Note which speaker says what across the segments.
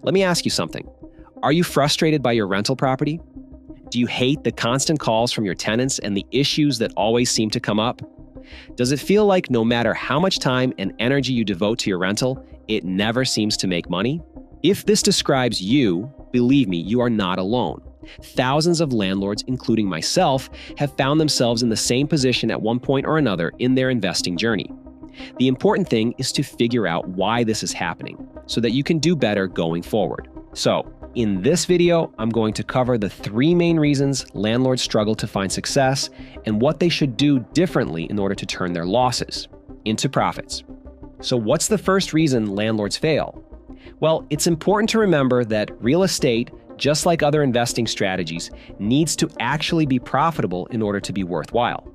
Speaker 1: Let me ask you something. Are you frustrated by your rental property? Do you hate the constant calls from your tenants and the issues that always seem to come up? Does it feel like no matter how much time and energy you devote to your rental, it never seems to make money? If this describes you, believe me, you are not alone. Thousands of landlords, including myself, have found themselves in the same position at one point or another in their investing journey. The important thing is to figure out why this is happening so that you can do better going forward. So, in this video, I'm going to cover the 3 main reasons landlords struggle to find success and what they should do differently in order to turn their losses into profits. So what's the first reason landlords fail? Well, it's important to remember that real estate, just like other investing strategies, needs to actually be profitable in order to be worthwhile.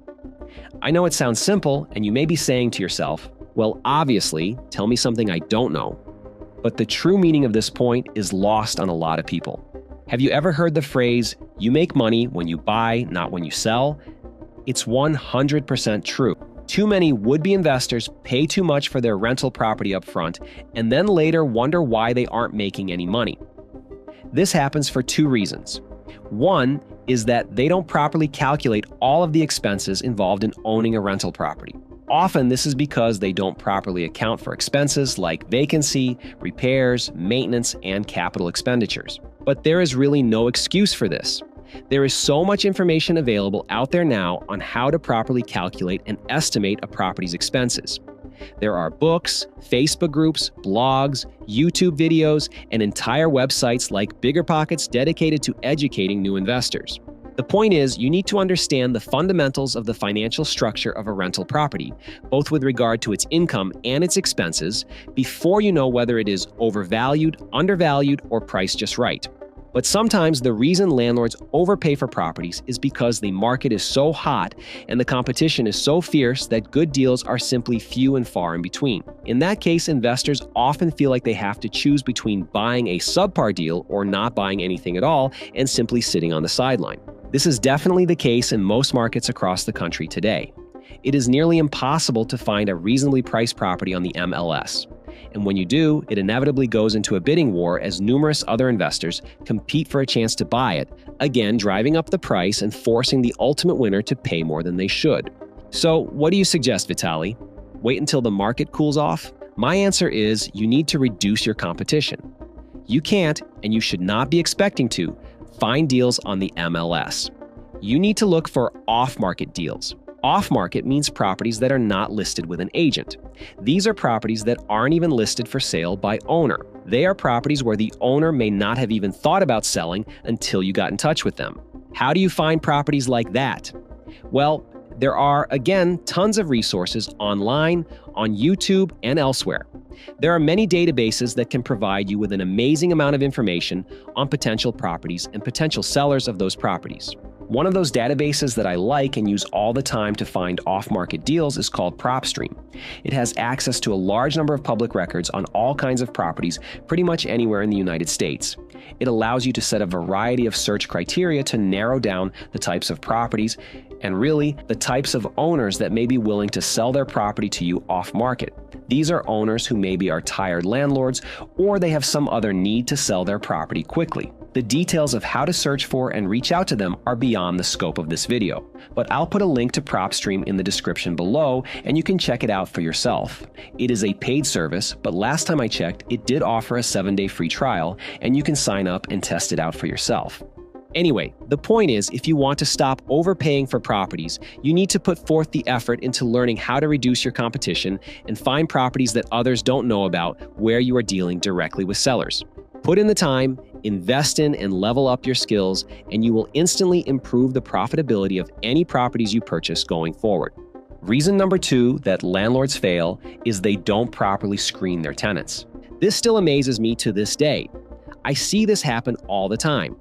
Speaker 1: I know it sounds simple, and you may be saying to yourself, well, obviously, tell me something I don't know. But the true meaning of this point is lost on a lot of people. Have you ever heard the phrase, you make money when you buy, not when you sell? It's 100% true. Too many would-be investors pay too much for their rental property up front and then later wonder why they aren't making any money. This happens for 2 reasons. One is that they don't properly calculate all of the expenses involved in owning a rental property. Often, this is because they don't properly account for expenses like vacancy, repairs, maintenance, and capital expenditures. But there is really no excuse for this. There is so much information available out there now on how to properly calculate and estimate a property's expenses. There are books, Facebook groups, blogs, YouTube videos, and entire websites like BiggerPockets dedicated to educating new investors. The point is, you need to understand the fundamentals of the financial structure of a rental property, both with regard to its income and its expenses, before you know whether it is overvalued, undervalued, or priced just right. But sometimes the reason landlords overpay for properties is because the market is so hot and the competition is so fierce that good deals are simply few and far in between. In that case, investors often feel like they have to choose between buying a subpar deal or not buying anything at all and simply sitting on the sideline. This is definitely the case in most markets across the country today. It is nearly impossible to find a reasonably priced property on the MLS. And when you do, it inevitably goes into a bidding war as numerous other investors compete for a chance to buy it, again driving up the price and forcing the ultimate winner to pay more than they should. So what do you suggest, Vitali? Wait until the market cools off? My answer is you need to reduce your competition. You can't, and you should not be expecting to, find deals on the MLS. You need to look for off-market deals. Off-market means properties that are not listed with an agent. These are properties that aren't even listed for sale by owner. They are properties where the owner may not have even thought about selling until you got in touch with them. How do you find properties like that? Well, there are, again, tons of resources online, on YouTube, and elsewhere. There are many databases that can provide you with an amazing amount of information on potential properties and potential sellers of those properties. One of those databases that I like and use all the time to find off-market deals is called PropStream. It has access to a large number of public records on all kinds of properties pretty much anywhere in the United States. It allows you to set a variety of search criteria to narrow down the types of properties and really the types of owners that may be willing to sell their property to you off-market. These are owners who maybe are tired landlords or they have some other need to sell their property quickly. The details of how to search for and reach out to them are beyond the scope of this video, but I'll put a link to PropStream in the description below and you can check it out for yourself. It is a paid service, but last time I checked, it did offer a 7-day free trial and you can sign up and test it out for yourself. Anyway, the point is, if you want to stop overpaying for properties, you need to put forth the effort into learning how to reduce your competition and find properties that others don't know about where you are dealing directly with sellers. Put in the time, invest in and level up your skills, and you will instantly improve the profitability of any properties you purchase going forward. Reason number 2 that landlords fail is they don't properly screen their tenants. This still amazes me to this day. I see this happen all the time.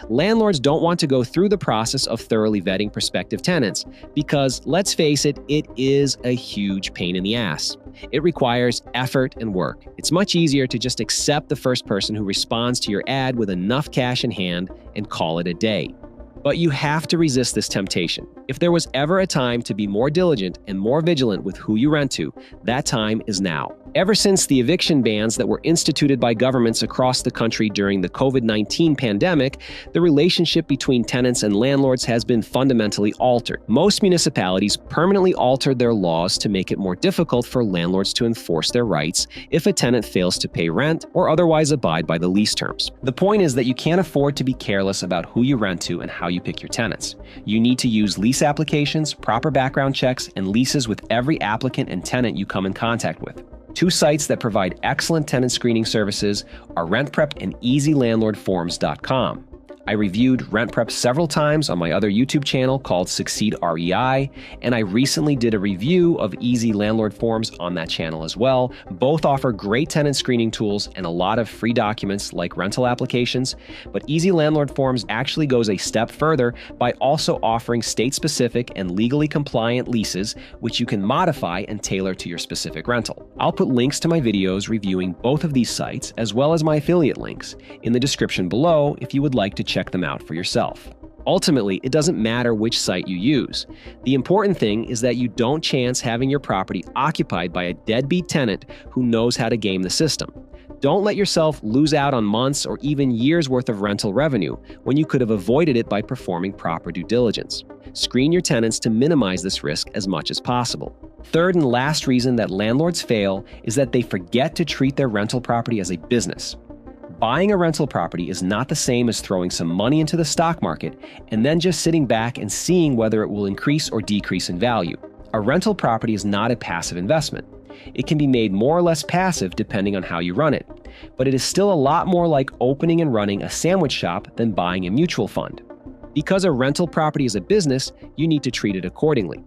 Speaker 1: Landlords don't want to go through the process of thoroughly vetting prospective tenants because, let's face it, it is a huge pain in the ass. It requires effort and work. It's much easier to just accept the first person who responds to your ad with enough cash in hand and call it a day. But you have to resist this temptation. If there was ever a time to be more diligent and more vigilant with who you rent to, that time is now. Ever since the eviction bans that were instituted by governments across the country during the COVID-19 pandemic, the relationship between tenants and landlords has been fundamentally altered. Most municipalities permanently altered their laws to make it more difficult for landlords to enforce their rights if a tenant fails to pay rent or otherwise abide by the lease terms. The point is that you can't afford to be careless about who you rent to and how you pick your tenants. You need to use lease applications, proper background checks, and leases with every applicant and tenant you come in contact with. Two sites that provide excellent tenant screening services are RentPrep and EZLandlordForms.com. I reviewed RentPrep several times on my other YouTube channel called Succeed REI, and I recently did a review of EZLandlordForms on that channel as well. Both offer great tenant screening tools and a lot of free documents like rental applications, but EZLandlordForms actually goes a step further by also offering state-specific and legally compliant leases, which you can modify and tailor to your specific rental. I'll put links to my videos reviewing both of these sites, as well as my affiliate links, in the description below if you would like to check them out for yourself. Ultimately, it doesn't matter which site you use. The important thing is that you don't chance having your property occupied by a deadbeat tenant who knows how to game the system. Don't let yourself lose out on months or even years worth of rental revenue when you could have avoided it by performing proper due diligence. Screen your tenants to minimize this risk as much as possible. Third and last reason that landlords fail is that they forget to treat their rental property as a business. Buying a rental property is not the same as throwing some money into the stock market and then just sitting back and seeing whether it will increase or decrease in value. A rental property is not a passive investment. It can be made more or less passive depending on how you run it, but it is still a lot more like opening and running a sandwich shop than buying a mutual fund. Because a rental property is a business, you need to treat it accordingly.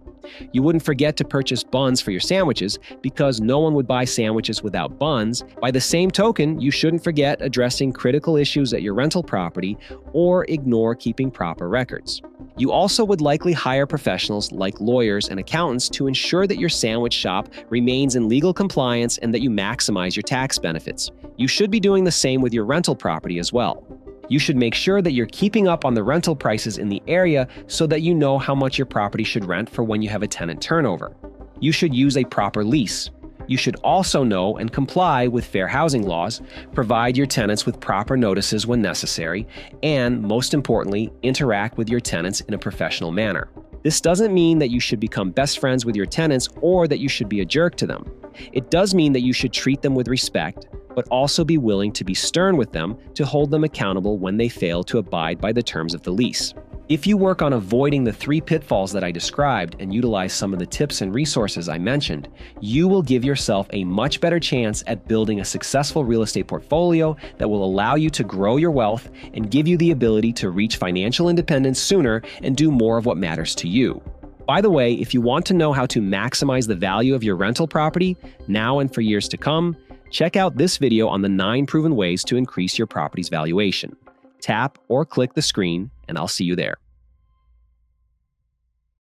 Speaker 1: You wouldn't forget to purchase buns for your sandwiches because no one would buy sandwiches without buns. By the same token, you shouldn't forget addressing critical issues at your rental property or ignore keeping proper records. You also would likely hire professionals like lawyers and accountants to ensure that your sandwich shop remains in legal compliance and that you maximize your tax benefits. You should be doing the same with your rental property as well. You should make sure that you're keeping up on the rental prices in the area so that you know how much your property should rent for when you have a tenant turnover. You should use a proper lease. You should also know and comply with fair housing laws, provide your tenants with proper notices when necessary, and, most importantly, interact with your tenants in a professional manner. This doesn't mean that you should become best friends with your tenants or that you should be a jerk to them. It does mean that you should treat them with respect, but also be willing to be stern with them to hold them accountable when they fail to abide by the terms of the lease. If you work on avoiding the 3 pitfalls that I described and utilize some of the tips and resources I mentioned, you will give yourself a much better chance at building a successful real estate portfolio that will allow you to grow your wealth and give you the ability to reach financial independence sooner and do more of what matters to you. By the way, if you want to know how to maximize the value of your rental property now and for years to come, check out this video on the 9 proven ways to increase your property's valuation. Tap or click the screen, and I'll see you there.